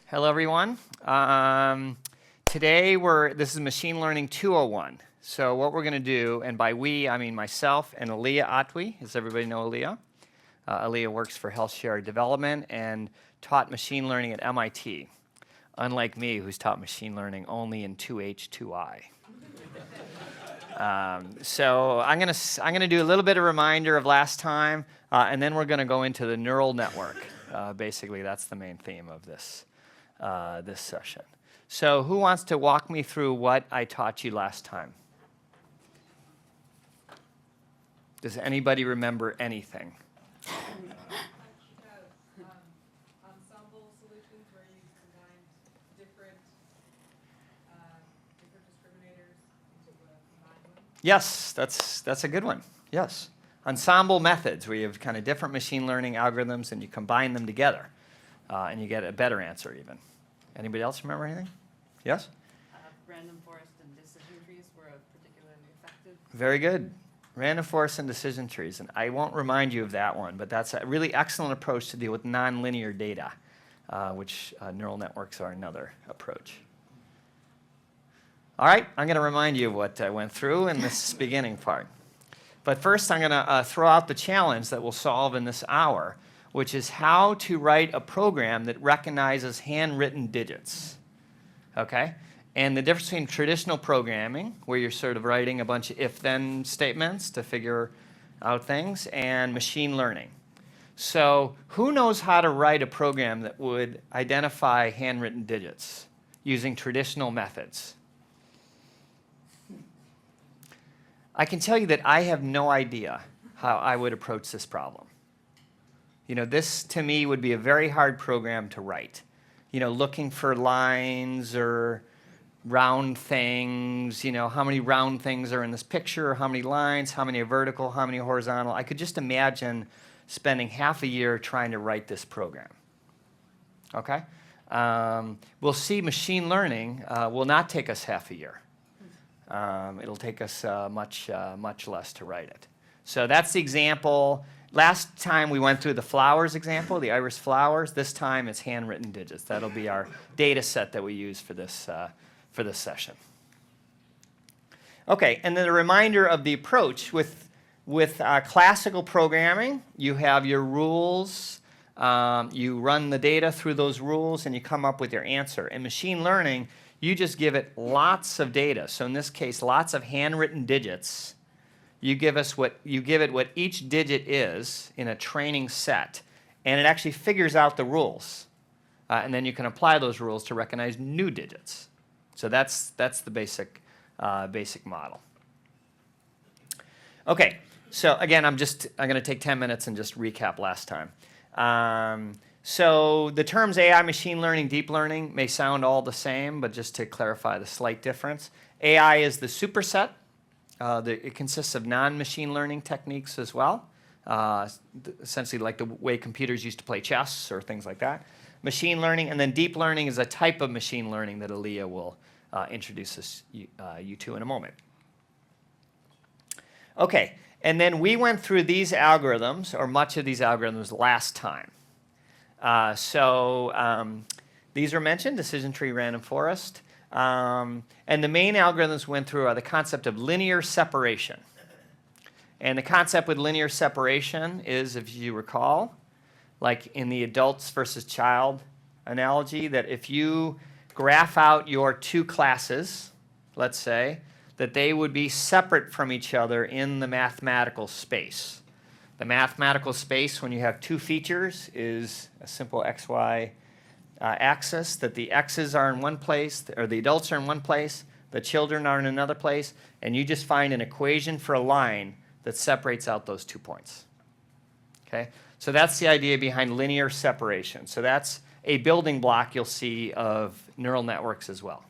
Hello, everyone. Today, this is Machine Learning 201. So what we're going to do, and by we, I mean myself and Aliaa Atwi. Does everybody know Aliaa? Aliaa works for HealthShare Development and taught machine learning at MIT, unlike me, who's taught machine learning only in 2H, 2I. So I'm going to do a little bit of reminder of last time, and then we're going to go into the neural network. Basically, that's the main theme of this session. So who wants to walk me through what I taught you last time? Does anybody remember anything? Ensemble solutions where you combine different discriminators into a combined one? Yes, that's a good one. Yes. Ensemble methods, where you have kind of different machine learning algorithms and you combine them together, and you get a better answer even. Anybody else remember anything? Yes? Random forest and decision trees were particularly effective. Very good. Random forest and decision trees. And I won't remind you of that one, but that's a really excellent approach to deal with nonlinear data, which neural networks are another approach. All right, I'm going to remind you of what I went through in this beginning part. But first, I'm going to throw out the challenge that we'll solve in this hour, which is how to write a program that recognizes handwritten digits. Okay? And the difference between traditional programming, where you're sort of writing a bunch of if-then statements to figure out things, and machine learning. So who knows how to write a program that would identify handwritten digits using traditional methods? I can tell you that I have no idea how I would approach this problem. You know, this to me would be a very hard program to write. You know, looking for lines or round things, you know, how many round things are in this picture, how many lines, how many are vertical, how many are horizontal. I could just imagine spending half a year trying to write this program. Okay? We'll see machine learning will not take us half a year. It'll take us much less to write it. So that's the example. Last time we went through the flowers example, the iris flowers. This time it's handwritten digits. That'll be our data set that we use for this session. Okay, and then a reminder of the approach with classical programming. You have your rules. You run the data through those rules, and you come up with your answer. In machine learning, you just give it lots of data. So in this case, lots of handwritten digits. You give it what each digit is in a training set, and it actually figures out the rules. And then you can apply those rules to recognize new digits. So that's the basic model. Okay, so again, I'm going to take 10 minutes and just recap last time. So the terms AI, machine learning, deep learning may sound all the same, but just to clarify the slight difference. AI is the superset. It consists of non-machine learning techniques as well, essentially like the way computers used to play chess or things like that. Machine learning, and then deep learning is a type of machine learning that Aliaa will introduce you to in a moment. Okay, and then we went through these algorithms, or much of these algorithms, last time. These were mentioned, decision tree, random forest. And the main algorithms went through are the concept of linear separation. And the concept with linear separation is, if you recall, like in the adults versus child analogy, that if you graph out your two classes, let's say, that they would be separate from each other in the mathematical space. The mathematical space, when you have two features, is a simple xy axis, that the x's are in one place, or the adults are in one place, the children are in another place, and you just find an equation for a line that separates out those 2 points. Okay? So that's the idea behind linear separation. So that's a building block you'll see of neural networks as well.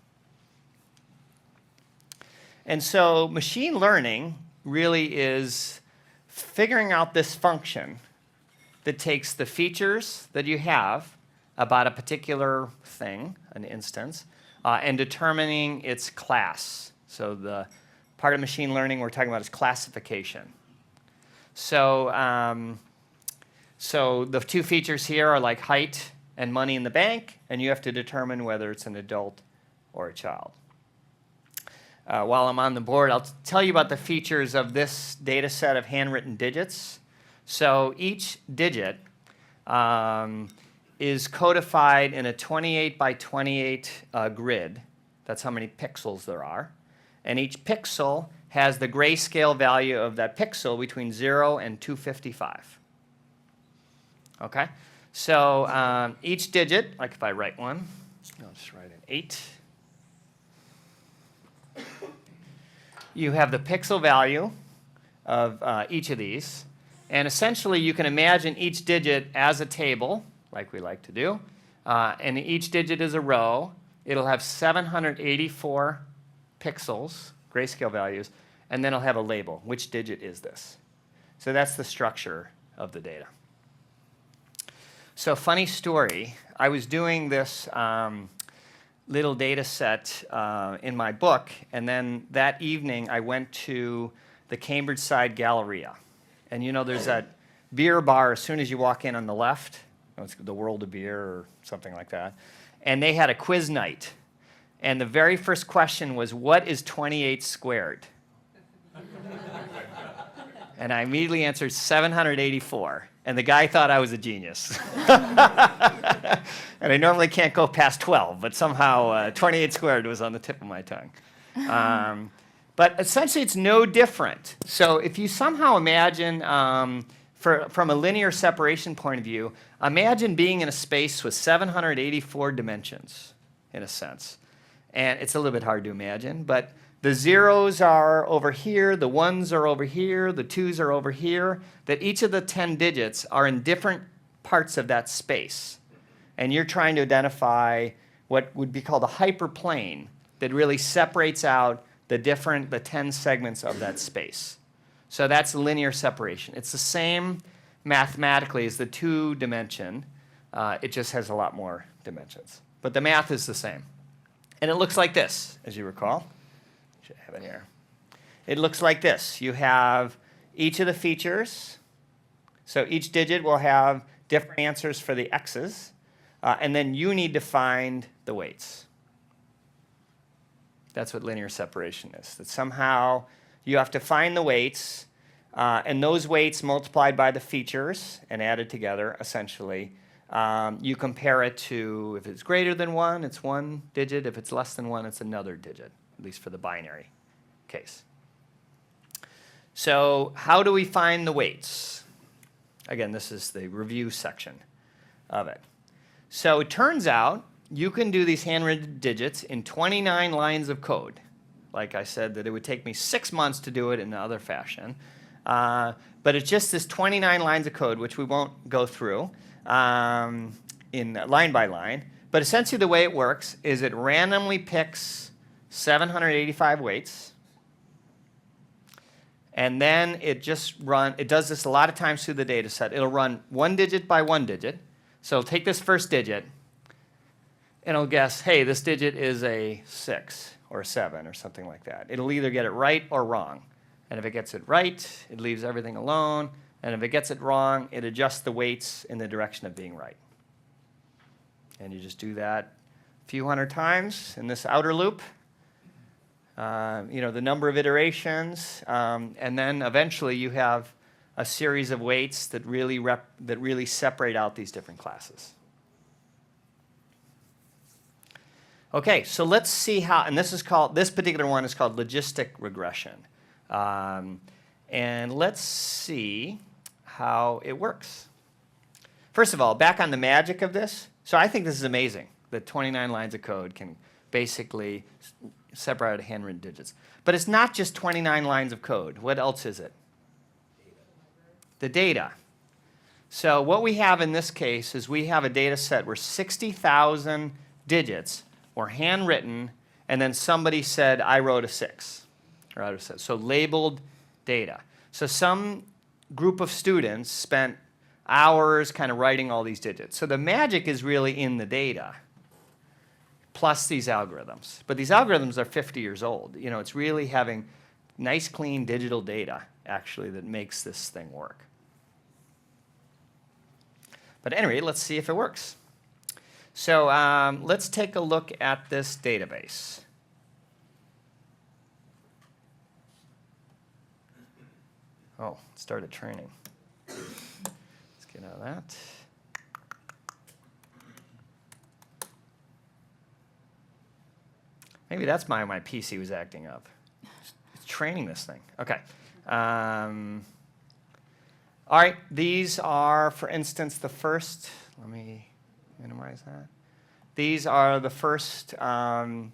And so machine learning really is figuring out this function that takes the features that you have about a particular thing, an instance, and determining its class. So the part of machine learning we're talking about is classification. So, so the two features here are like height and money in the bank, and you have to determine whether it's an adult or a child. While I'm on the board, I'll tell you about the features of this data set of handwritten digits. So each digit is codified in a 28 by 28 grid. That's how many pixels there are. And each pixel has the grayscale value of that pixel between 0 and 255. Okay? So each digit, like if I write one, I'll just write an 8. You have the pixel value of each of these. And essentially, you can imagine each digit as a table, like we like to do. And each digit is a row. It'll have 784 pixels, grayscale values, and then it'll have a label. Which digit is this? So that's the structure of the data. So funny story, I was doing this little data set in my book, and then that evening I went to the Cambridge side Galleria. And you know there's that beer bar as soon as you walk in on the left. It's the World of Beer or something like that. And they had a quiz night. And the very first question was, what is 28 squared? And I immediately answered 784. And the guy thought I was a genius. And I normally can't go past 12, but somehow 28 squared was on the tip of my tongue. But essentially, it's no different. So if you somehow imagine, from a linear separation point of view, imagine being in a space with 784 dimensions, in a sense. And it's a little bit hard to imagine, but the zeros are over here, the ones are over here, the twos are over here, that each of the 10 digits are in different parts of that space. And you're trying to identify what would be called a hyperplane that really separates out the 10 segments of that space. So that's linear separation. It's the same mathematically as the 2-dimension. It just has a lot more dimensions. But the math is the same. And it looks like this, as you recall. I have it here. It looks like this. You have each of the features. So each digit will have different answers for the x's. And then you need to find the weights. That's what linear separation is. That somehow you have to find the weights, and those weights multiplied by the features and added together, essentially, you compare it to, if it's greater than 1, it's one digit. If it's less than 1, it's another digit, at least for the binary case. So how do we find the weights? Again, this is the review section of it. So it turns out you can do these handwritten digits in 29 lines of code. Like I said, that it would take me 6 months to do it in another fashion. But it's just this 29 lines of code, which we won't go through in line by line. But essentially the way it works is it randomly picks 785 weights. And then it does this a lot of times through the data set. It'll run one digit by one digit. So it'll take this first digit, and it'll guess, hey, this digit is a 6 or a 7 or something like that. It'll either get it right or wrong. And if it gets it right, it leaves everything alone. And if it gets it wrong, it adjusts the weights in the direction of being right. And you just do that a few hundred times in this outer loop. The number of iterations. And then eventually you have a series of weights that really separate out these different classes. Okay, so let's see how, and this particular one is called Logistic Regression. And let's see how it works. First of all, back on the magic of this. So I think this is amazing that 29 lines of code can basically separate out handwritten digits. But it's not just 29 lines of code. What else is it? The data. So what we have in this case is we have a data set where 60,000 digits were handwritten, and then somebody said, I wrote a 6. Or I wrote a 6. So labeled data. So some group of students spent hours kind of writing all these digits. So the magic is really in the data, plus these algorithms. But these algorithms are 50 years old. It's really having nice, clean digital data, actually, that makes this thing work. But anyway, let's see if it works. So let's take a look at this database. Oh, it started training. Let's get out of that. Maybe that's why my PC was acting up. It's training this thing. Okay. All right. These are, for instance, the first. Let me minimize that. These are the first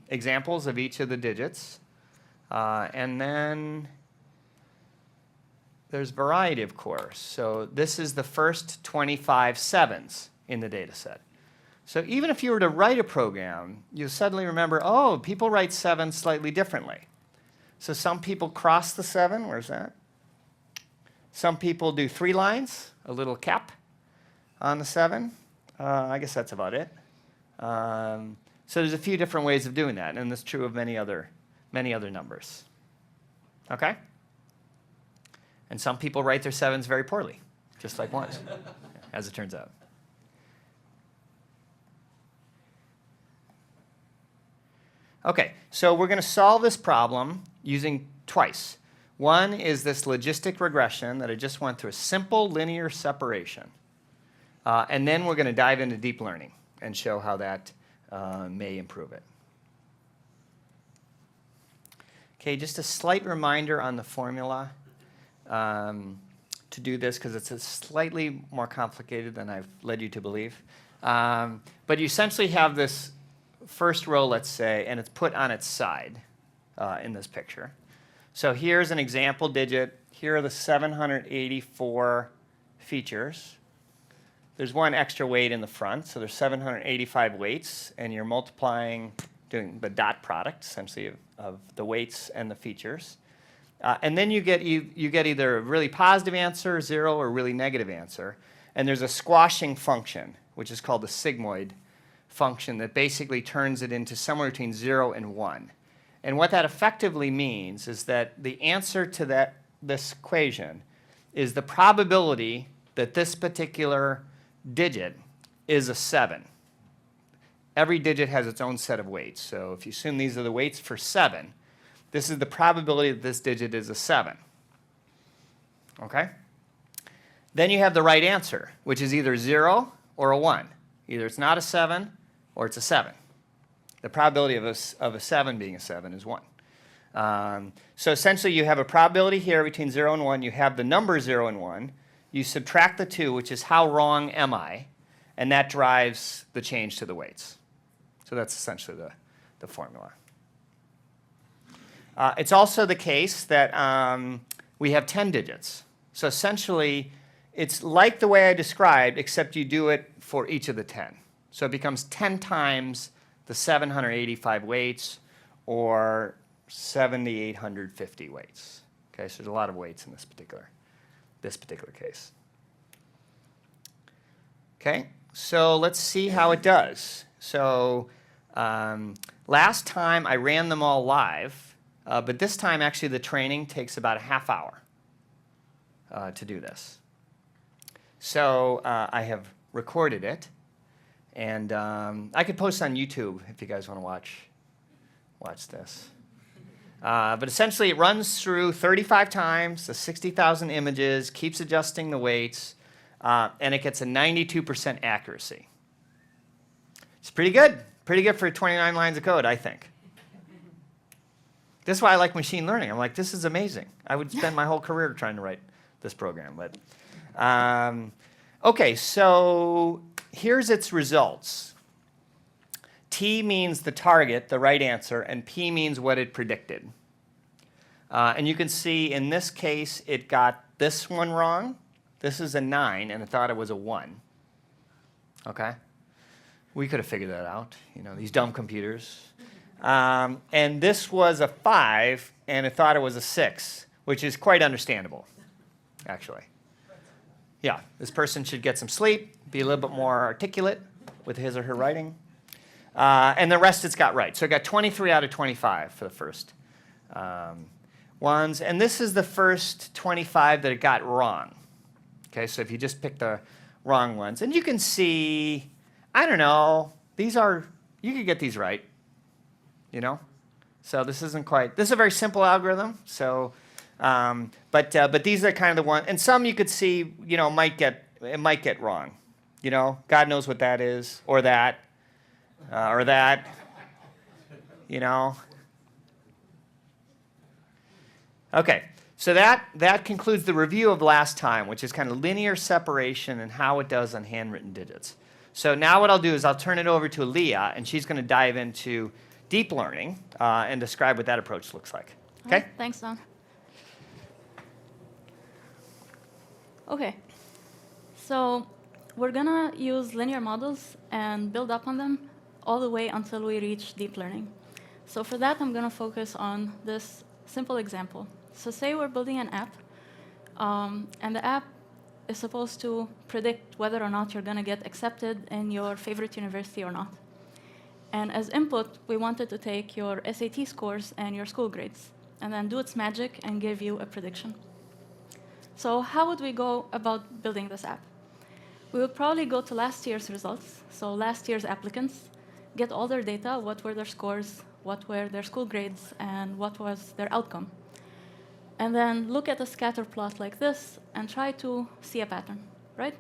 examples of each of the digits. And then there's variety, of course. So this is the first 25 sevens in the data set. So even if you were to write a program, you'll suddenly remember, oh, people write 7 slightly differently. So some people cross the 7. Where's that? Some people do 3 lines, a little cap on the 7. I guess that's about it. So there's a few different ways of doing that, and that's true of many other numbers. Okay? And some people write their 7s very poorly, just like 1s, as it turns out. Okay, so we're going to solve this problem using twice. One is this logistic regression that I just went through, a simple linear separation. And then we're going to dive into deep learning and show how that may improve it. Okay, just a slight reminder on the formula to do this, because it's a slightly more complicated than I've led you to believe. But you essentially have this first row, let's say, and it's put on its side in this picture. So here's an example digit. Here are the 784 features. There's one extra weight in the front, so there's 785 weights, and you're multiplying, doing the dot product, essentially, of the weights and the features. And then you get either a really positive answer, 0, or a really negative answer. And there's a squashing function, which is called the sigmoid function, that basically turns it into somewhere between 0 and 1. And what that effectively means is that the answer to this equation is the probability that this particular digit is a 7. Every digit has its own set of weights. So if you assume these are the weights for 7, this is the probability that this digit is a 7. Okay? Then you have the right answer, which is either 0 or a 1. Either it's not a 7 or it's a 7. The probability of a 7 being a 7 is 1. So essentially, you have a probability here between 0 and 1. You have the number 0 and 1. You subtract the 2, which is how wrong am I, and that drives the change to the weights. So that's essentially the formula. It's also the case that we have 10 digits. So essentially, it's like the way I described, except you do it for each of the 10. So it becomes 10 times the 785 weights, or 7,850 weights. Okay, so there's a lot of weights in this particular case. Okay, so let's see how it does. So last time I ran them all live, but this time actually the training takes about a half hour to do this. So I have recorded it. And I could post on YouTube if you guys want to watch this. But essentially, it runs through 35 times, the 60,000 images, keeps adjusting the weights, and it gets a 92% accuracy. It's pretty good. Pretty good for 29 lines of code, I think. This is why I like machine learning. I'm like, this is amazing. I would spend my whole career trying to write this program. But OK, so here's its results. T means the target, the right answer, and P means what it predicted. And you can see in this case, it got this one wrong. This is a 9, and it thought it was a 1. Okay? We could have figured that out, these dumb computers. And this was a 5, and it thought it was a 6, which is quite understandable, actually. Yeah, this person should get some sleep, be a little bit more articulate with his or her writing. And the rest it's got right. So it got 23 out of 25 for the first ones. And this is the first 25 that it got wrong. Okay, so if you just pick the wrong ones. And you can see, I don't know, these are, you could get these right, you know? So this isn't quite, this is a very simple algorithm. So, but these are kind of the one, and some you could see, you know, it might get wrong. You know, God knows what that is, or that, you know. Okay, so that concludes the review of last time, which is kind of linear separation and how it does on handwritten digits. So now what I'll do is I'll turn it over to Aliaa, and she's going to dive into deep learning and describe what that approach looks like. Okay? Right, thanks, Don. Okay, so we're going to use linear models and build up on them all the way until we reach deep learning. So for that, I'm going to focus on this simple example. So say we're building an app, and the app is supposed to predict whether or not you're going to get accepted in your favorite university or not. And as input, we wanted to take your SAT scores and your school grades, and then do its magic and give you a prediction. So how would we go about building this app? We would probably go to last year's results, so last year's applicants, get all their data, what were their scores, what were their school grades, and what was their outcome. And then look at a scatter plot like this and try to see a pattern, right?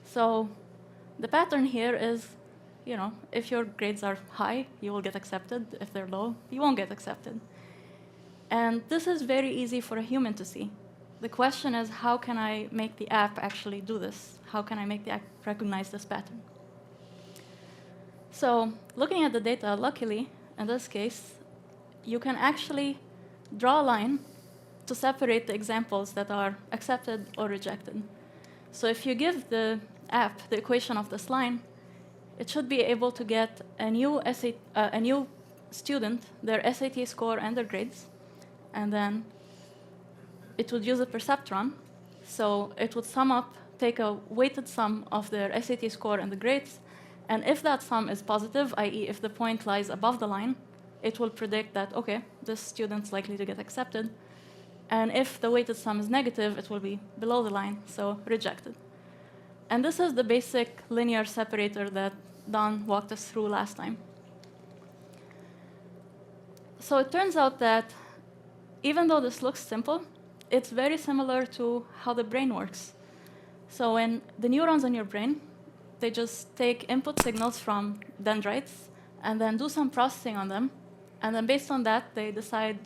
So the pattern here is, you know, if your grades are high, you will get accepted. If they're low, you won't get accepted. And this is very easy for a human to see. The question is, how can I make the app actually do this? How can I make the app recognize this pattern? So looking at the data, luckily, in this case, you can actually draw a line to separate the examples that are accepted or rejected. So if you give the app the equation of this line, it should be able to get a new student, their SAT score and their grades, and then it would use a perceptron. So it would sum up, take a weighted sum of their SAT score and the grades, and if that sum is positive, i.e. if the point lies above the line, it will predict that, okay, this student's likely to get accepted. And if the weighted sum is negative, it will be below the line, so rejected. And this is the basic linear separator that Don walked us through last time. So it turns out that even though this looks simple, it's very similar to how the brain works. So when the neurons in your brain, they just take input signals from dendrites and then do some processing on them. And then based on that, they decide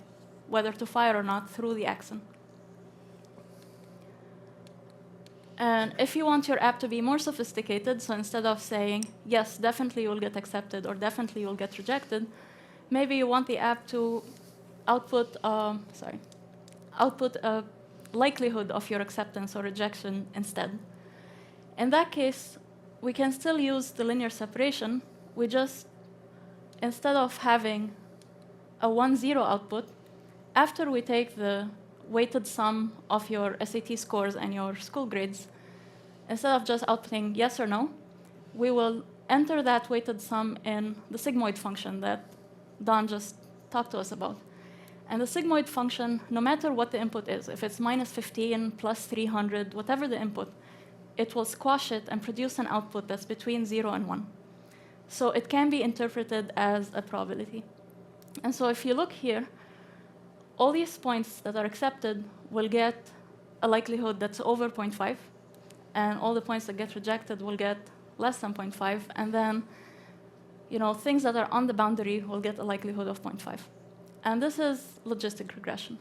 whether to fire or not through the axon. And if you want your app to be more sophisticated, so instead of saying, yes, definitely you'll get accepted or definitely you'll get rejected, maybe you want the app to output a likelihood of your acceptance or rejection instead. In that case, we can still use the linear separation. We just, instead of having a 1-0 output, after we take the weighted sum of your SAT scores and your school grades, instead of just outputting yes or no, we will enter that weighted sum in the sigmoid function that Don just talked to us about. And the sigmoid function, no matter what the input is, if it's minus 15, plus 300, whatever the input, it will squash it and produce an output that's between 0 and 1. So it can be interpreted as a probability. And so if you look here, all these points that are accepted will get a likelihood that's over 0.5, and all the points that get rejected will get less than 0.5, and then things that are on the boundary will get a likelihood of 0.5. And this is logistic regression.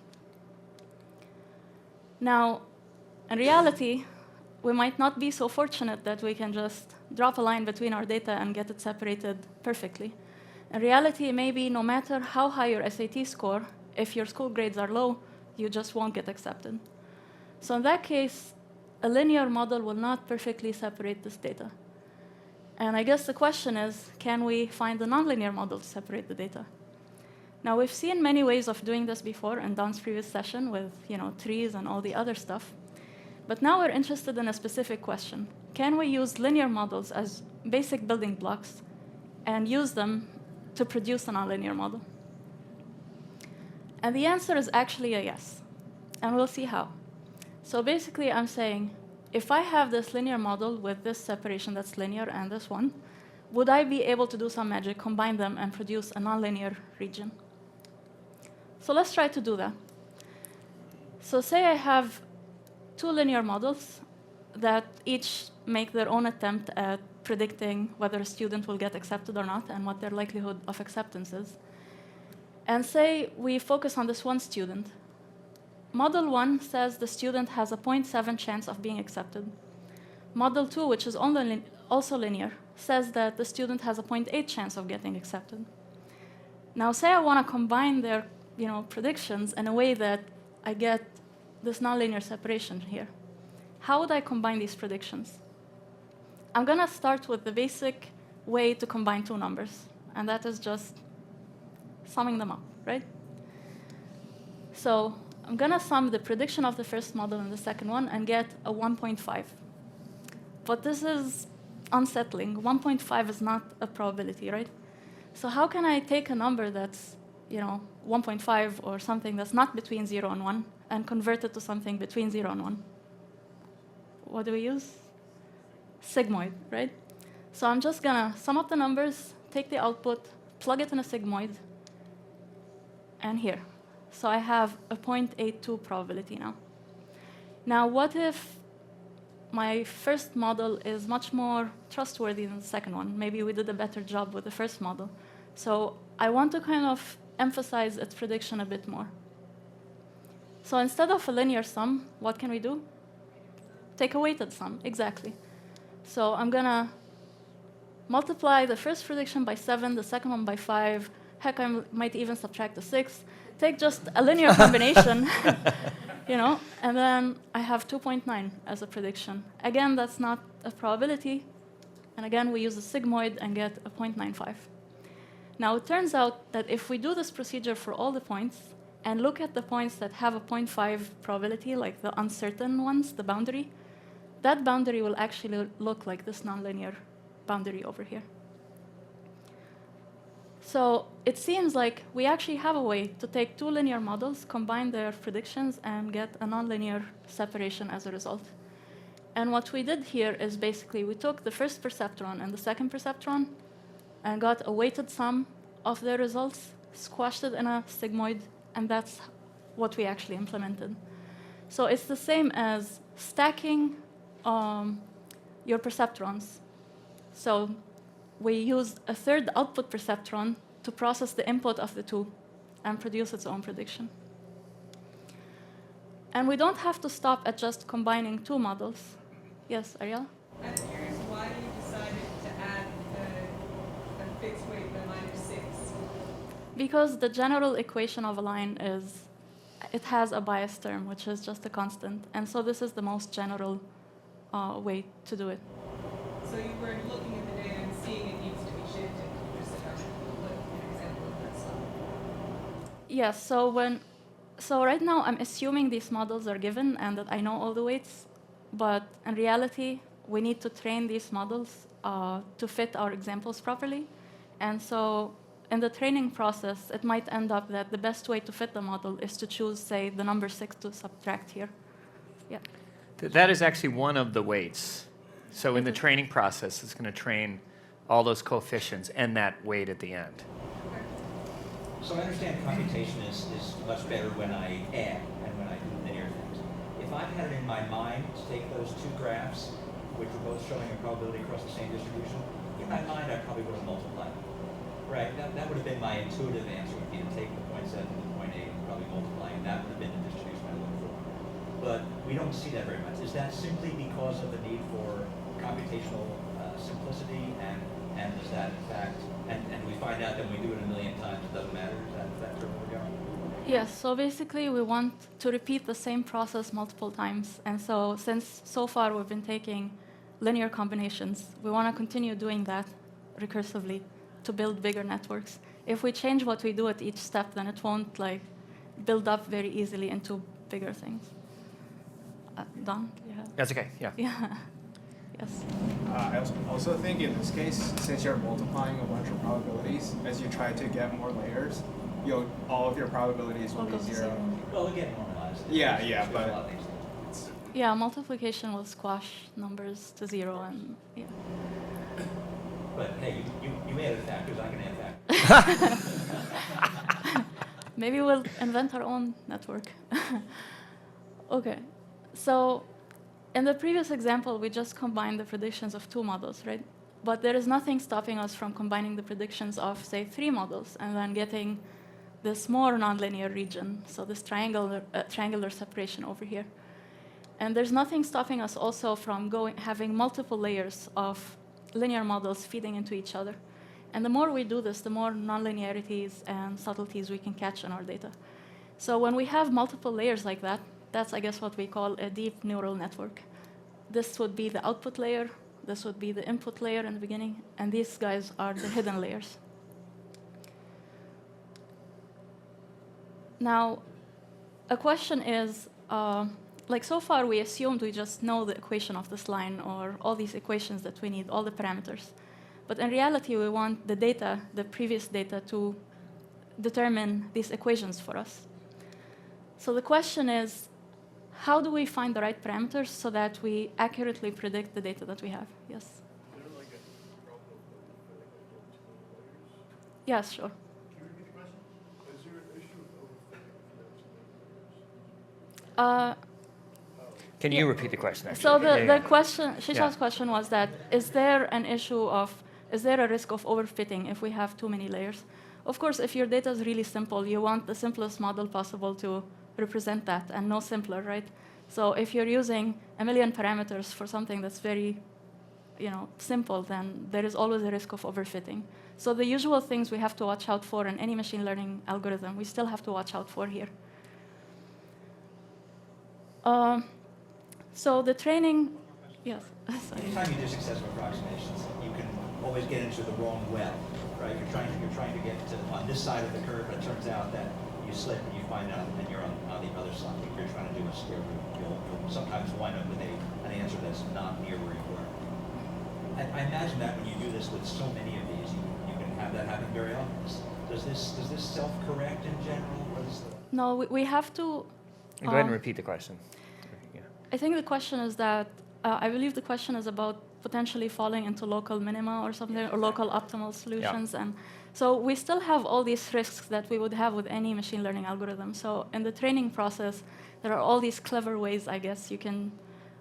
Now, in reality, we might not be so fortunate that we can just drop a line between our data and get it separated perfectly. In reality, maybe no matter how high your SAT score, if your school grades are low, you just won't get accepted. So in that case, a linear model will not perfectly separate this data. And I guess the question is, can we find a nonlinear model to separate the data? Now, we've seen many ways of doing this before in Don's previous session with trees and all the other stuff. But now we're interested in a specific question. Can we use linear models as basic building blocks and use them to produce a nonlinear model? And the answer is actually a yes. And we'll see how. So basically, I'm saying, if I have this linear model with this separation that's linear and this one, would I be able to do some magic, combine them, and produce a nonlinear region? So let's try to do that. So say I have two linear models that each make their own attempt at predicting whether a student will get accepted or not and what their likelihood of acceptance is. And say we focus on this one student. Model 1 says the student has a 0.7 chance of being accepted. Model 2, which is also linear, says that the student has a 0.8 chance of getting accepted. Now say I want to combine their predictions in a way that I get this nonlinear separation here. How would I combine these predictions? I'm going to start with the basic way to combine two numbers, and that is just summing them up, right? So I'm going to sum the prediction of the first model and the second one and get a 1.5. But this is unsettling. 1.5 is not a probability, right? So how can I take a number that's 1.5 or something that's not between 0 and 1 and convert it to something between 0 and 1? What do we use? Sigmoid, right? So I'm just going to sum up the numbers, take the output, plug it in a sigmoid, and here. So I have a 0.82 probability now. Now, what if my first model is much more trustworthy than the second one? Maybe we did a better job with the first model. So I want to kind of emphasize its prediction a bit more. So instead of a linear sum, what can we do? Take a weighted sum, exactly. So I'm going to multiply the first prediction by 7, the second one by 5. Heck, I might even subtract the 6. Take just a linear combination, and then I have 2.9 as a prediction. Again, that's not a probability. And again, we use a sigmoid and get a 0.95. Now, it turns out that if we do this procedure for all the points and look at the points that have a 0.5 probability, like the uncertain ones, the boundary, that boundary will actually look like this nonlinear boundary over here. So it seems like we actually have a way to take two linear models, combine their predictions, and get a nonlinear separation as a result. And what we did here is basically we took the first perceptron and the second perceptron and got a weighted sum of their results, squashed it in a sigmoid, and that's what we actually implemented. So it's the same as stacking your perceptrons. So we used a third output perceptron to process the input of the two and produce its own prediction. And we don't have to stop at just combining two models. Yes, Ariel? I'm curious why you decided to add a fixed weight by -6. Because the general equation of a line is, it has a bias term, which is just a constant. And so this is the most general way to do it. So you were looking at the data and seeing it needs to be shifted. You just said, look, an example of that stuff. Yes, so right now I'm assuming these models are given and that I know all the weights, but in reality, we need to train these models to fit our examples properly. And so in the training process, it might end up that the best way to fit the model is to choose, say, the number 6 to subtract here. Yeah. That is actually one of the weights. So in the training process, it's going to train all those coefficients and that weight at the end. So I understand computation is much better when I add and when I do linear things. If I had it in my mind to take those two graphs, which were both showing a probability across the same distribution, in my mind I probably would have multiplied them. Right, that would have been my intuitive answer, would be to take the 0.7 and the 0.8 and probably multiply, and that would have been the distribution I looked for. But we don't see that very much. Is that simply because of the need for computational simplicity, and does that in fact, and we find out that when we do it a million times, it doesn't matter? Is that where we're going? Yes, so basically we want to repeat the same process multiple times. And so since so far we've been taking linear combinations, we want to continue doing that recursively to build bigger networks. If we change what we do at each step, then it won't build up very easily into bigger things. Don, do you have? That's okay, yeah. Yeah. Yes. I also think in this case, since you're multiplying a bunch of probabilities, as you try to get more layers, all of your probabilities will be zero. Well, again, normalized. Yeah, but Yeah, multiplication will squash numbers to zero, and yeah. but hey, you added factors, I can add factors. Maybe we'll invent our own network. Okay, so in the previous example, we just combined the predictions of 2 models, right? But there is nothing stopping us from combining the predictions of, say, 3 models and then getting this more nonlinear region, so this triangular separation over here. And there's nothing stopping us also from having multiple layers of linear models feeding into each other. And the more we do this, the more nonlinearities and subtleties we can catch in our data. So when we have multiple layers like that, that's, I guess, what we call a deep neural network. This would be the output layer, this would be the input layer in the beginning, and these guys are the hidden layers. Now, a question is, like so far we assumed we just know the equation of this line or all these equations that we need, all the parameters. But in reality, we want the data, the previous data, to determine these equations for us. So the question is, how do we find the right parameters so that we accurately predict the data that we have? Yes? Is there like a problem of overfitting into 2 layers? Yes, sure. Can you repeat the question? Is there an issue with overfitting into 2 layers? Can you repeat the question, actually? So the Yeah. question, Shisha's Yeah. question was that, is there a risk of overfitting if we have too many layers? Of course, if your data is really simple, you want the simplest model possible to represent that, and no simpler, right? So if you're using 1 million parameters for something that's very, simple, then there is always a risk of overfitting. So the usual things we have to watch out for in any machine learning algorithm, we still have to watch out for here. So the training, yes. Sorry. Anytime you do successful approximations, you can always get into the wrong well, right? You're trying to get to on this side of the curve, but it turns out that you slip and you find out and you're on the other side. If you're trying to do a square root, you'll sometimes wind up with an answer that's not near where you were. And I imagine that when you do this with so many of these, you can have that happen very often. Does this self-correct in general? Or is the No, we have to. Go ahead and repeat the question. Yeah. I think the question is that, I believe the question is about potentially falling into local minima or something, or local optimal solutions. And so we still have all these risks that we would have with any machine learning algorithm. So in the training process, there are all these clever ways, I guess,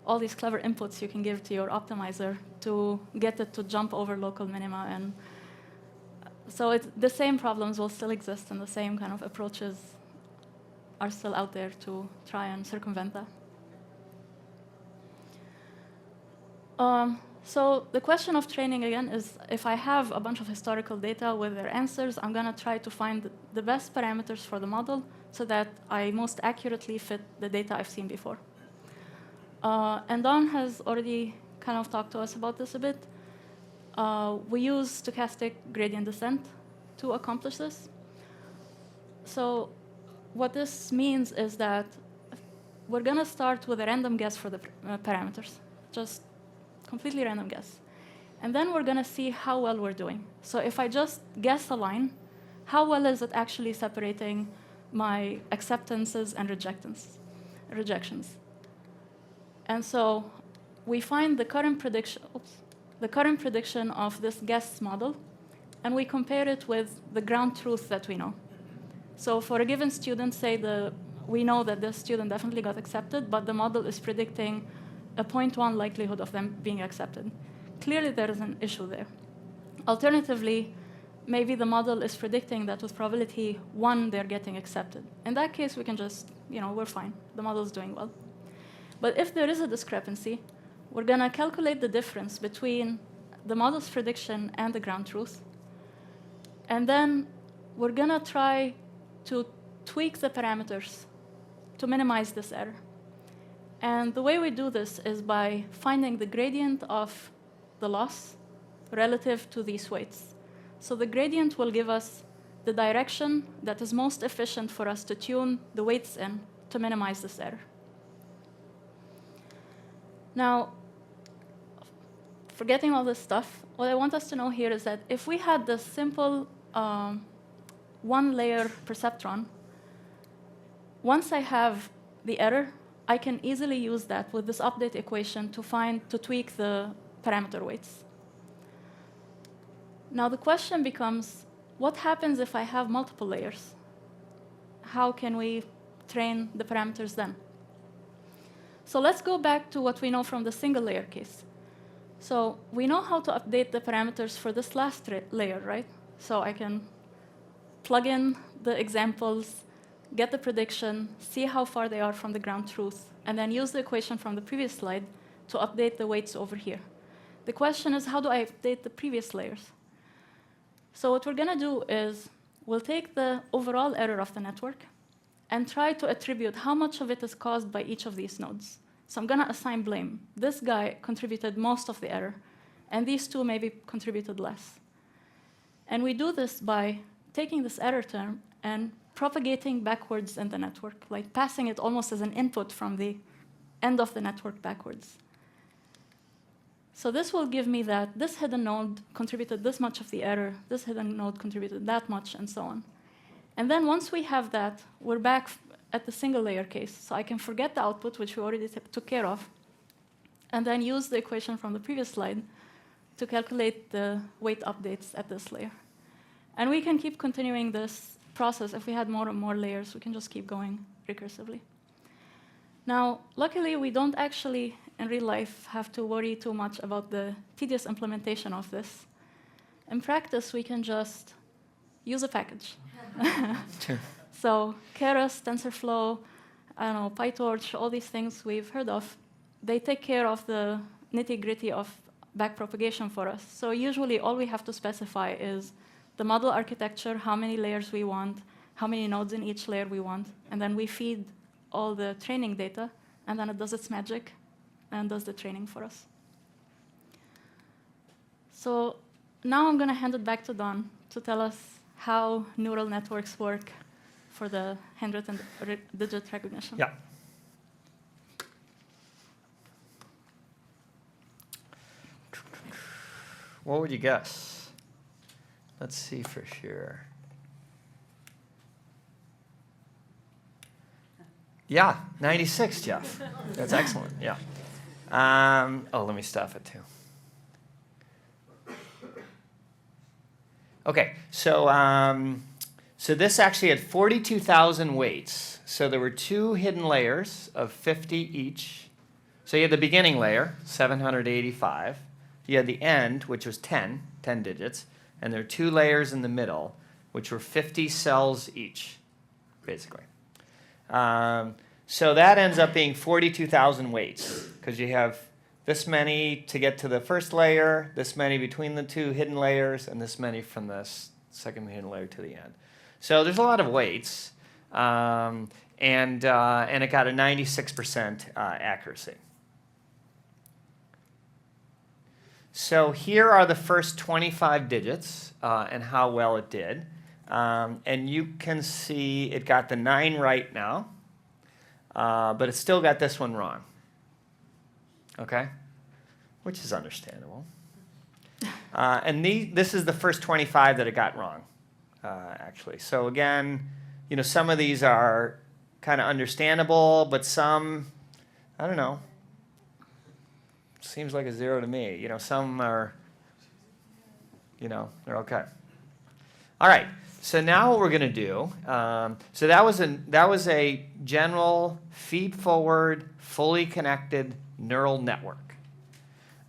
all these clever inputs you can give to your optimizer to get it to jump over local minima. And so the same problems will still exist, and the same kind of approaches are still out there to try and circumvent that. So the question of training, again, is if I have a bunch of historical data with their answers, I'm going to try to find the best parameters for the model so that I most accurately fit the data I've seen before. And Don has already kind of talked to us about this a bit. We use stochastic gradient descent to accomplish this. So what this means is that we're going to start with a random guess for the parameters, just completely random guess. And then we're going to see how well we're doing. So if I just guess a line, how well is it actually separating my acceptances and rejections? And so we find the current prediction of this guess model, and we compare it with the ground truth that we know. So for a given student, say we know that this student definitely got accepted, but the model is predicting a 0.1 likelihood of them being accepted. Clearly, there is an issue there. Alternatively, maybe the model is predicting that with probability 1, they're getting accepted. In that case, we can just, we're fine. The model is doing well. But if there is a discrepancy, we're going to calculate the difference between the model's prediction and the ground truth. And then we're going to try to tweak the parameters to minimize this error. And the way we do this is by finding the gradient of the loss relative to these weights. So the gradient will give us the direction that is most efficient for us to tune the weights in to minimize this error. Now, forgetting all this stuff, what I want us to know here is that if we had this simple one-layer perceptron, once I have the error, I can easily use that with this update equation to tweak the parameter weights. Now the question becomes, what happens if I have multiple layers? How can we train the parameters then? So let's go back to what we know from the single layer case. So we know how to update the parameters for this last layer, right? So I can plug in the examples, get the prediction, see how far they are from the ground truth, and then use the equation from the previous slide to update the weights over here. The question is, how do I update the previous layers? So what we're going to do is we'll take the overall error of the network and try to attribute how much of it is caused by each of these nodes. So I'm going to assign blame. This guy contributed most of the error, and these two maybe contributed less. And we do this by taking this error term and propagating backwards in the network, like passing it almost as an input from the end of the network backwards. So this will give me that this hidden node contributed this much of the error, this hidden node contributed that much, and so on. And then once we have that, we're back at the single layer case. So I can forget the output, which we already took care of, and then use the equation from the previous slide to calculate the weight updates at this layer. And we can keep continuing this process. If we had more and more layers, we can just keep going recursively. Now, luckily, we don't actually, in real life, have to worry too much about the tedious implementation of this. In practice, we can just use a package. Sure. So Keras, TensorFlow, I don't know, PyTorch, all these things we've heard of, they take care of the nitty-gritty of backpropagation for us. So usually all we have to specify is the model architecture, how many layers we want, how many nodes in each layer we want, and then we feed all the training data, and then it does its magic and does the training for us. So now I'm going to hand it back to Don to tell us how neural networks work for the handwritten digit recognition. Yeah. What would you guess? Let's see for sure. Yeah, 96, Jeff. That's excellent, yeah. Oh, let me stop it too. Okay, so this actually had 42,000 weights. So there were two hidden layers of 50 each. So you had the beginning layer, 785. You had the end, which was 10 digits. And there are two layers in the middle, which were 50 cells each, basically. So that ends up being 42,000 weights, because you have this many to get to the first layer, this many between the two hidden layers, and this many from the second hidden layer to the end. So there's a lot of weights, and it got a 96% accuracy. So here are the first 25 digits and how well it did. And you can see it got the 9 right now, but it still got this one wrong. Okay? Which is understandable. And this is the first 25 that it got wrong, actually. So again, some of these are kind of understandable, but some, I don't know, seems like a 0 to me. Some are, they're okay. All right. So now what we're going to do, so that was a general feed-forward, fully connected neural network.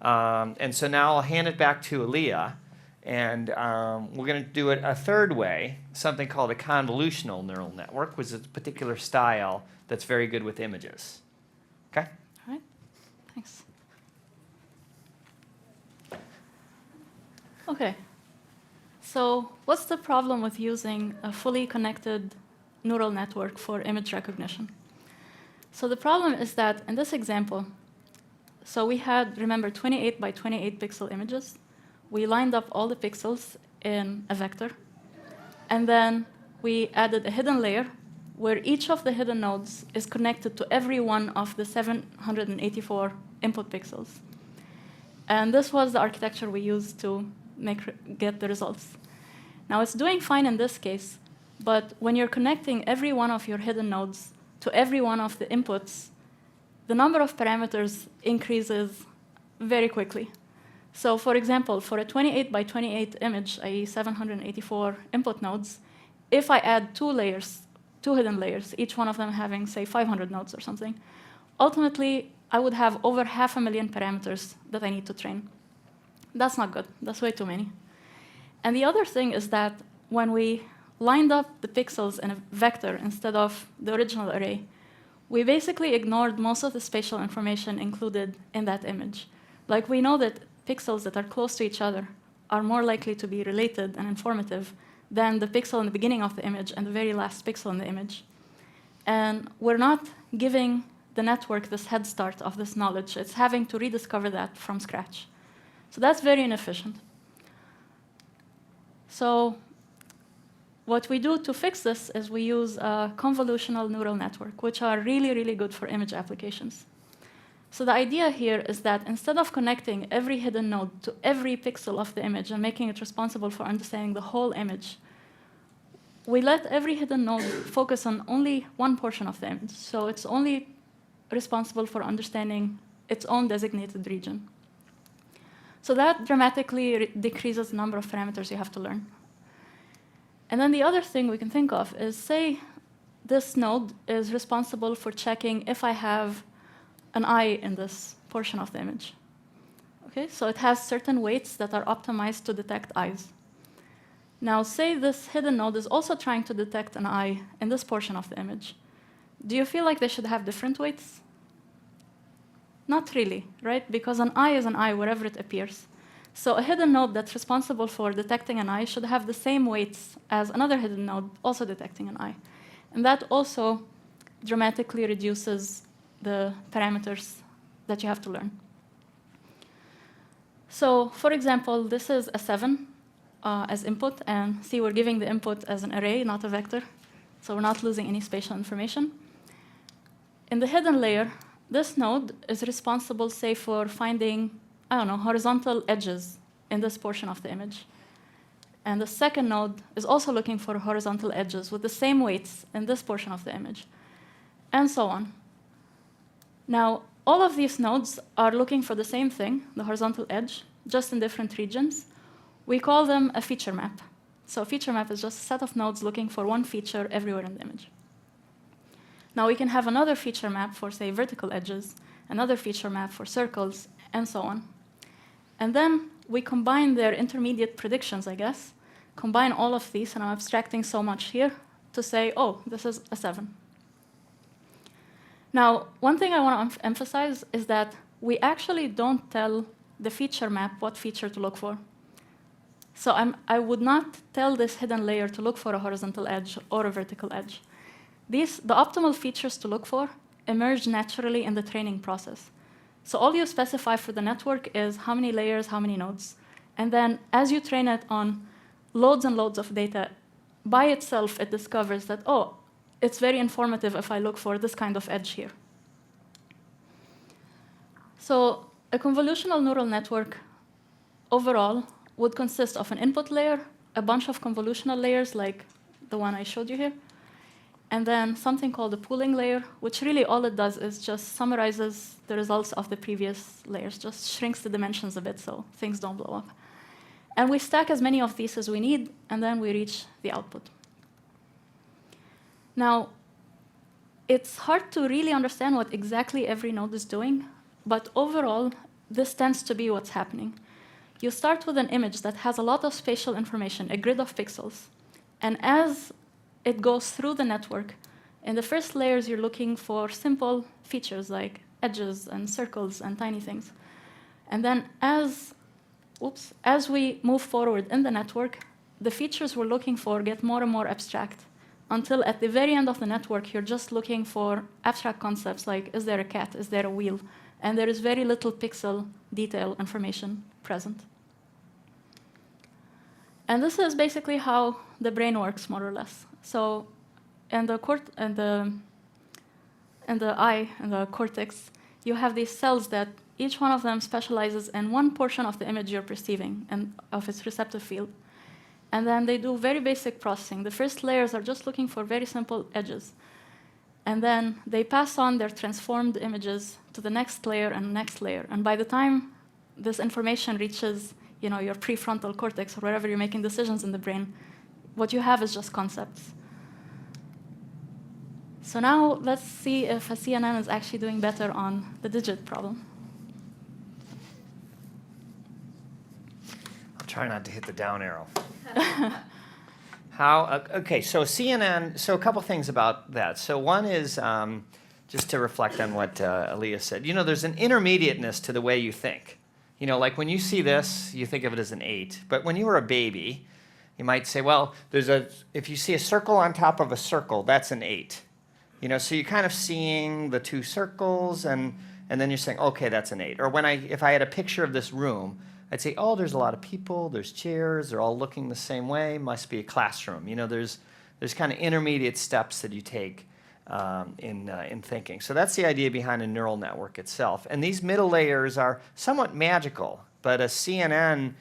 And so now I'll hand it back to Aliaa, and we're going to do it a third way, something called a convolutional neural network, which is a particular style that's very good with images. Okay? All right. Thanks. Okay. So what's the problem with using a fully connected neural network for image recognition? So the problem is that in this example, so we had, remember, 28 by 28 pixel images. We lined up all the pixels in a vector. And then we added a hidden layer where each of the hidden nodes is connected to every one of the 784 input pixels. And this was the architecture we used to get the results. Now, it's doing fine in this case, but when you're connecting every one of your hidden nodes to every one of the inputs, the number of parameters increases very quickly. So for example, for a 28 by 28 image, i.e. 784 input nodes, if I add 2 layers, 2 hidden layers, each one of them having, say, 500 nodes or something, ultimately, I would have over 500,000 parameters that I need to train. That's not good. That's way too many. And the other thing is that when we lined up the pixels in a vector instead of the original array, we basically ignored most of the spatial information included in that image. Like, we know that pixels that are close to each other are more likely to be related and informative than the pixel in the beginning of the image and the very last pixel in the image. And we're not giving the network this head start of this knowledge. It's having to rediscover that from scratch. So that's very inefficient. So what we do to fix this is we use a convolutional neural network, which are really, really good for image applications. So the idea here is that instead of connecting every hidden node to every pixel of the image and making it responsible for understanding the whole image, we let every hidden node focus on only one portion of the image. So it's only responsible for understanding its own designated region. So that dramatically decreases the number of parameters you have to learn. And then the other thing we can think of is, say, this node is responsible for checking if I have an eye in this portion of the image. Okay, so it has certain weights that are optimized to detect eyes. Now, say this hidden node is also trying to detect an eye in this portion of the image. Do you feel like they should have different weights? Not really, right? Because an eye is an eye wherever it appears. So a hidden node that's responsible for detecting an eye should have the same weights as another hidden node also detecting an eye. And that also dramatically reduces the parameters that you have to learn. So for example, this is a 7 as input, and see, we're giving the input as an array, not a vector. So we're not losing any spatial information. In the hidden layer, this node is responsible, say, for finding, I don't know, horizontal edges in this portion of the image. And the second node is also looking for horizontal edges with the same weights in this portion of the image, and so on. Now, all of these nodes are looking for the same thing, the horizontal edge, just in different regions. We call them a feature map. So a feature map is just a set of nodes looking for one feature everywhere in the image. Now, we can have another feature map for, say, vertical edges, another feature map for circles, and so on. And then we combine their intermediate predictions, I guess, combine all of these, and I'm abstracting so much here, to say, oh, this is a 7. Now, one thing I want to emphasize is that we actually don't tell the feature map what feature to look for. So I would not tell this hidden layer to look for a horizontal edge or a vertical edge. The optimal features to look for emerge naturally in the training process. So all you specify for the network is how many layers, how many nodes. And then as you train it on loads and loads of data, by itself it discovers that, oh, it's very informative if I look for this kind of edge here. So a convolutional neural network overall would consist of an input layer, a bunch of convolutional layers like the one I showed you here, and then something called a pooling layer, which really all it does is just summarizes the results of the previous layers, just shrinks the dimensions a bit so things don't blow up. And we stack as many of these as we need, and then we reach the output. Now, it's hard to really understand what exactly every node is doing, but overall, this tends to be what's happening. You start with an image that has a lot of spatial information, a grid of pixels, and as it goes through the network, in the first layers, you're looking for simple features like edges and circles and tiny things. And then as we move forward in the network, the features we're looking for get more and more abstract, until at the very end of the network, you're just looking for abstract concepts like, is there a cat, is there a wheel? And there is very little pixel detail information present. And this is basically how the brain works, more or less. So in the eye, in the cortex, you have these cells that each one of them specializes in one portion of the image you're perceiving and of its receptive field. And then they do very basic processing. The first layers are just looking for very simple edges. And then they pass on their transformed images to the next layer and next layer. And by the time this information reaches your prefrontal cortex or wherever you're making decisions in the brain, what you have is just concepts. So now let's see if a CNN is actually doing better on the digit problem. I'll try not to hit the down arrow. Okay, so CNN, so a couple things about that. So one is, just to reflect on what Aliaa said, there's an intermediateness to the way you think. Like when you see this, you think of it as an 8. But when you were a baby, you might say, well, if you see a circle on top of a circle, that's an 8. So you're kind of seeing the two circles, and then you're saying, okay, that's an 8. Or if I had a picture of this room, I'd say, oh, there's a lot of people, there's chairs, they're all looking the same way, must be a classroom. There's kind of intermediate steps that you take in thinking. So that's the idea behind a neural network itself. And these middle layers are somewhat magical, but a CNN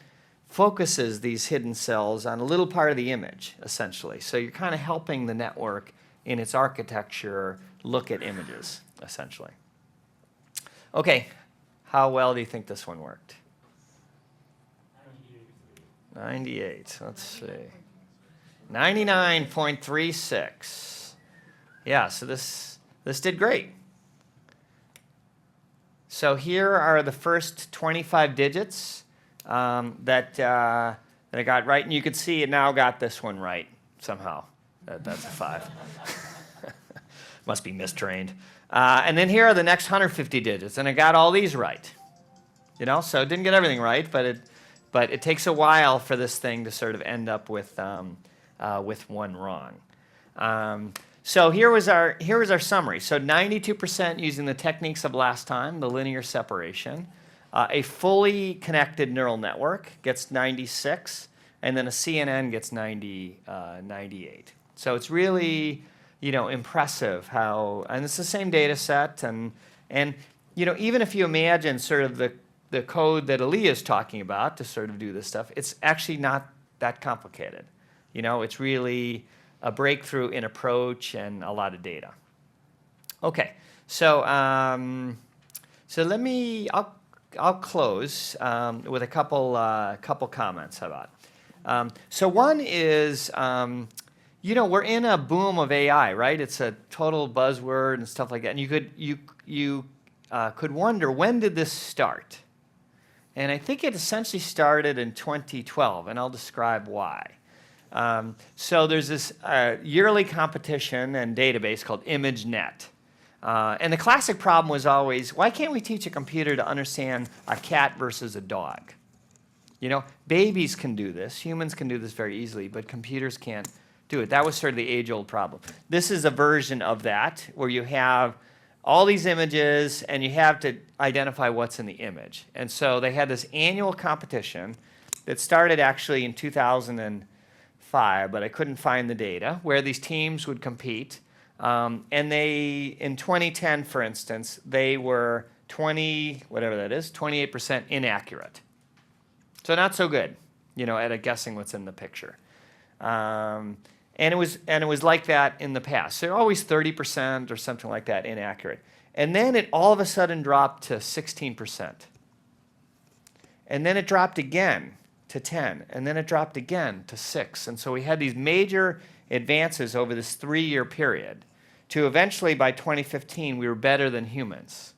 focuses these hidden cells on a little part of the image, essentially. So you're kind of helping the network in its architecture look at images, essentially. Okay, how well do you think this one worked? 98, let's see. 99.36. Yeah, so this did great. So here are the first 25 digits that I got right, and you can see it now got this one right somehow. That's a 5. Must be mistrained. And then here are the next 150 digits, and I got all these right. So it didn't get everything right, but it takes a while for this thing to sort of end up with one wrong. So here was our summary. So 92% using the techniques of last time, the linear separation. A fully connected neural network gets 96, and then a CNN gets 98. So it's really, impressive how, and it's the same data set, and even if you imagine sort of the code that Aliaa is talking about to sort of do this stuff, it's actually not that complicated. It's really a breakthrough in approach and a lot of data. Okay, so I'll close with a couple comments. How about? So one is, we're in a boom of AI, right? It's a total buzzword and stuff like that. And you could wonder, when did this start? And I think it essentially started in 2012, and I'll describe why. So there's this yearly competition and database called ImageNet. And the classic problem was always, why can't we teach a computer to understand a cat versus a dog? Babies can do this. Humans can do this very easily, but computers can't do it. That was sort of the age-old problem. This is a version of that, where you have all these images, and you have to identify what's in the image. And so they had this annual competition that started actually in 2005, but I couldn't find the data, where these teams would compete. And in 2010, for instance, they were 28% inaccurate. So not so good, at guessing what's in the picture. And it was like that in the past. So always 30% or something like that inaccurate. And then it all of a sudden dropped to 16%. And then it dropped again to 10. And then it dropped again to 6. And so we had these major advances over this 3-year period to eventually, by 2015, we were better than humans.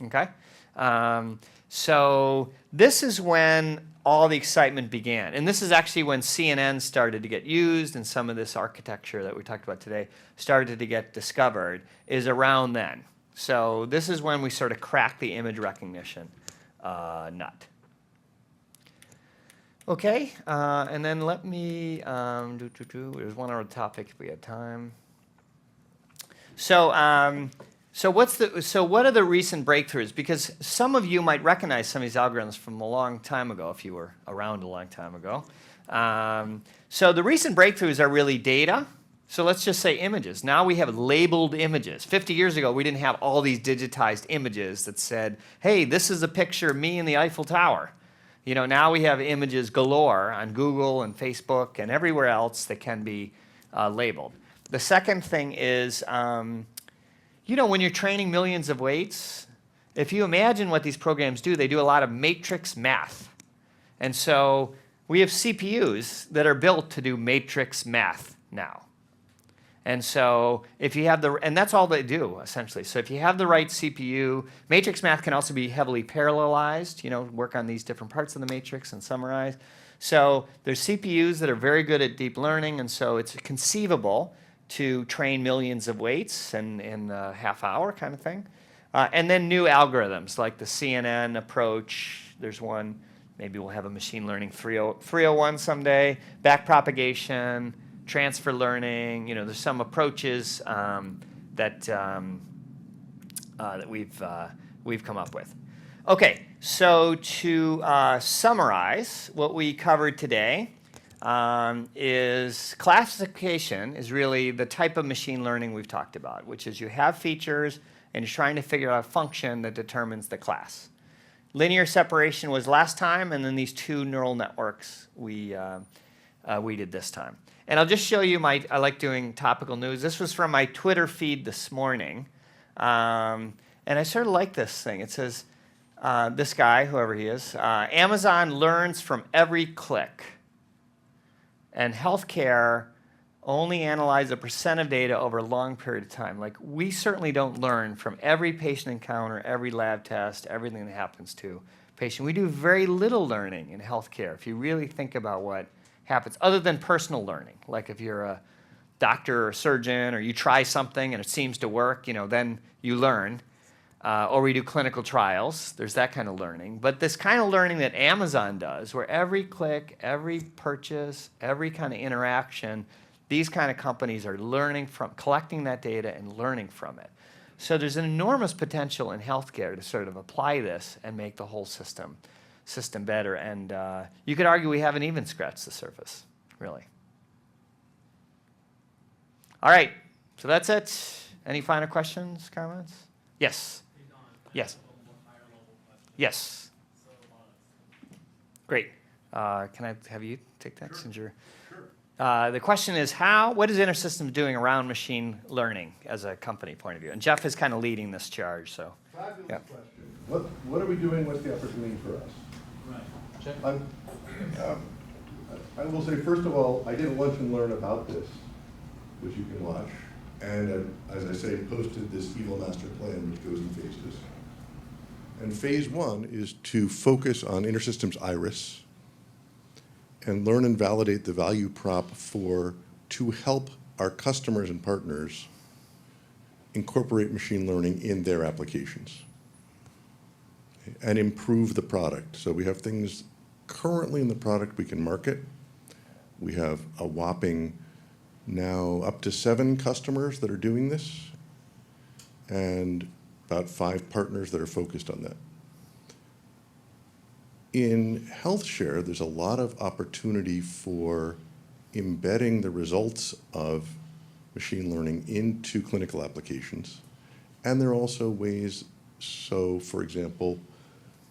Okay? So this is when all the excitement began. And this is actually when CNN started to get used, and some of this architecture that we talked about today started to get discovered, is around then. So this is when we sort of cracked the image recognition nut. Okay, and then let me, there's one other topic if we had time. So what are the recent breakthroughs? Because some of you might recognize some of these algorithms from a long time ago, if you were around a long time ago. So the recent breakthroughs are really data. So let's just say images. Now we have labeled images. 50 years ago, we didn't have all these digitized images that said, hey, this is a picture of me in the Eiffel Tower. Now we have images galore on Google and Facebook and everywhere else that can be labeled. The second thing is, when you're training millions of weights if you imagine what these programs do, they do a lot of matrix math. And so we have CPUs that are built to do matrix math now. And so if you have and that's all they do, essentially. So if you have the right CPU, matrix math can also be heavily parallelized, work on these different parts of the matrix and summarize. So there's CPUs that are very good at deep learning, and so it's conceivable to train millions of weights in a half hour kind of thing. And then new algorithms like the CNN approach. There's one, maybe we'll have a machine learning 301 someday, backpropagation, transfer learning. There's some approaches that we've come up with. Okay, so to summarize what we covered today is classification is really the type of machine learning we've talked about, which is you have features and you're trying to figure out a function that determines the class. Linear separation was last time, and then these two neural networks we did this time. And I'll just show you I like doing topical news. This was from my Twitter feed this morning. And I sort of like this thing. It says, this guy, whoever he is, Amazon learns from every click. And healthcare only analyze a % of data over a long period of time. Like, we certainly don't learn from every patient encounter, every lab test, everything that happens to a patient. We do very little learning in healthcare, if you really think about what happens, other than personal learning. Like if you're a doctor or surgeon, or you try something and it seems to work, then you learn. Or we do clinical trials. There's that kind of learning. But this kind of learning that Amazon does, where every click, every purchase, every kind of interaction, these kind of companies are learning from, collecting that data and learning from it. So there's an enormous potential in healthcare to sort of apply this and make the whole system better. And you could argue we haven't even scratched the surface, really. All right, so that's it. Any final questions, comments? Yes. Yes. Yes. Great. Can I have you take that? Since you're, the question is what is InterSystems doing around machine learning as a company point of view? And Jeff is kind of leading this charge, so. Fabulous Yeah. question. What are we doing? What's the opportunity for us? Right. I will say, first of all, I did a lunch and learn about this, which you can watch. And as I say, posted this evil master plan, which goes in phases. And phase one is to focus on InterSystems Iris and learn and validate the value prop to help our customers and partners incorporate machine learning in their applications and improve the product. So we have things currently in the product we can market. We have a whopping now up to 7 customers that are doing this, and about 5 partners that are focused on that. In HealthShare, there's a lot of opportunity for embedding the results of machine learning into clinical applications. And there are also ways, so for example,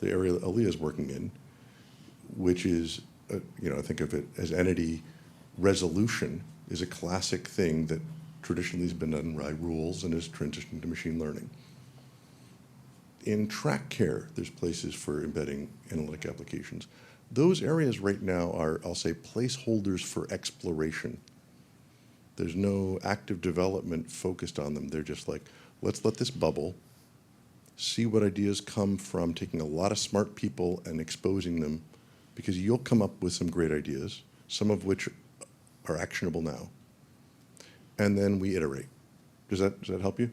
the area that Aliaa is working in, which is, I think of it as entity resolution, is a classic thing that traditionally has been done by rules and has transitioned to machine learning. In track care, there's places for embedding analytic applications. Those areas right now are, I'll say, placeholders for exploration. There's no active development focused on them. They're just like, let's let this bubble, see what ideas come from taking a lot of smart people and exposing them, because you'll come up with some great ideas, some of which are actionable now. And then we iterate. Does that help you?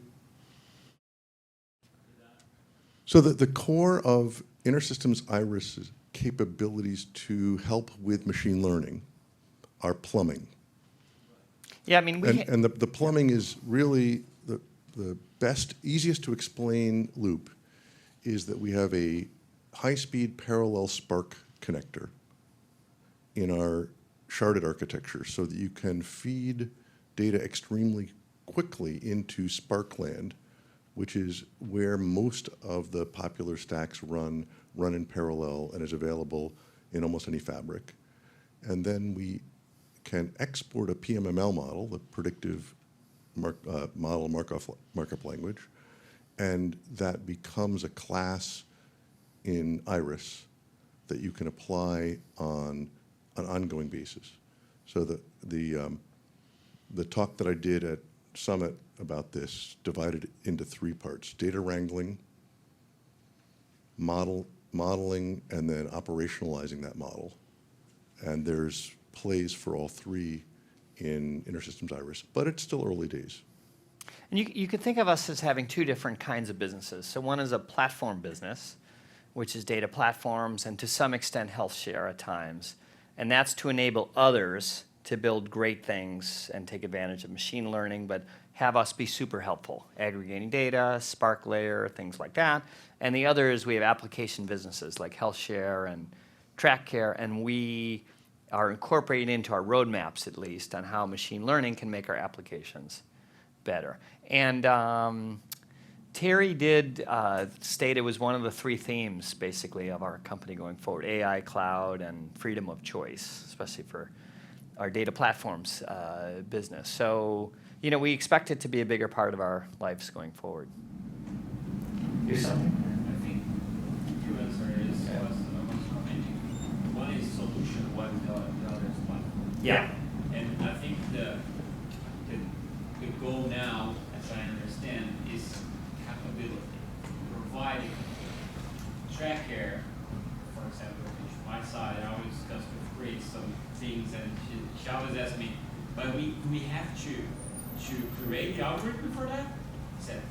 So the core of InterSystems Iris' capabilities to help with machine learning are plumbing. Yeah, I mean, and the plumbing is really the best, easiest to explain loop is that we have a high-speed parallel Spark connector in our sharded architecture so that you can feed data extremely quickly into Sparkland, which is where most of the popular stacks run in parallel and is available in almost any fabric. And then we can export a PMML model, the predictive model markup language, And that becomes a class in Iris that you can apply on an ongoing basis. So the talk that I did at Summit about this divided into 3 parts: data wrangling, modeling, and then operationalizing that model. And there's plays for all 3 in InterSystems Iris, but it's still early days. And you could think of us as having 2 different kinds of businesses. So one is a platform business, which is data platforms, and to some extent HealthShare at times. And that's to enable others to build great things and take advantage of machine learning, but have us be super helpful, aggregating data, Spark layer, things like that. And the other is we have application businesses like HealthShare and TrackCare, and we are incorporating into our roadmaps, at least, on how machine learning can make our applications better. And Terry did state it was one of the 3 themes, basically, of our company going forward: AI, cloud, and freedom of choice, especially for our data platforms business. So, you know, we expect it to be a bigger part of our lives going forward. Do something? I think two answers was commenting. One is solution, one the other is platform. Yeah. And I think the goal now, as I understand, is capability. Providing TrackCare, for example, which my side, I always discuss with Grace some things, and she always asks me, but we have to create the algorithm for that? I said,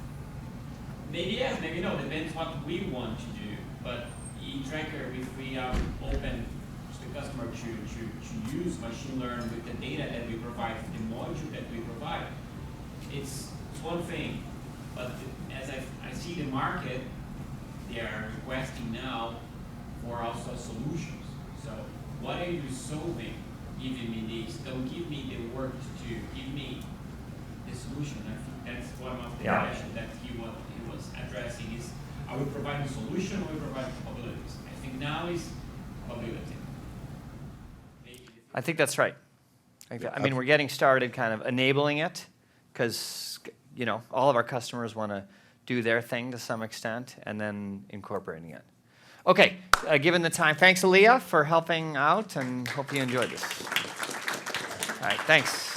maybe yes, maybe no, depends what we want to do. But in TrackCare, if we are open to the customer to use machine learning with the data that we provide, the module that we provide, it's one thing. But as I see the market, they are requesting now for also solutions. So what are you solving? Giving me this, don't give me the work to do, give me the solution. I think that's one of the questions that he was addressing is, are we providing solution or are we providing capabilities? I think now is capability. I think that's right. I mean, we're getting started kind of enabling it because, you know, all of our customers want to do their thing to some extent and then incorporating it. Okay, given the time, thanks, Aliaa, for helping out, and hope you enjoyed this. All right, thanks.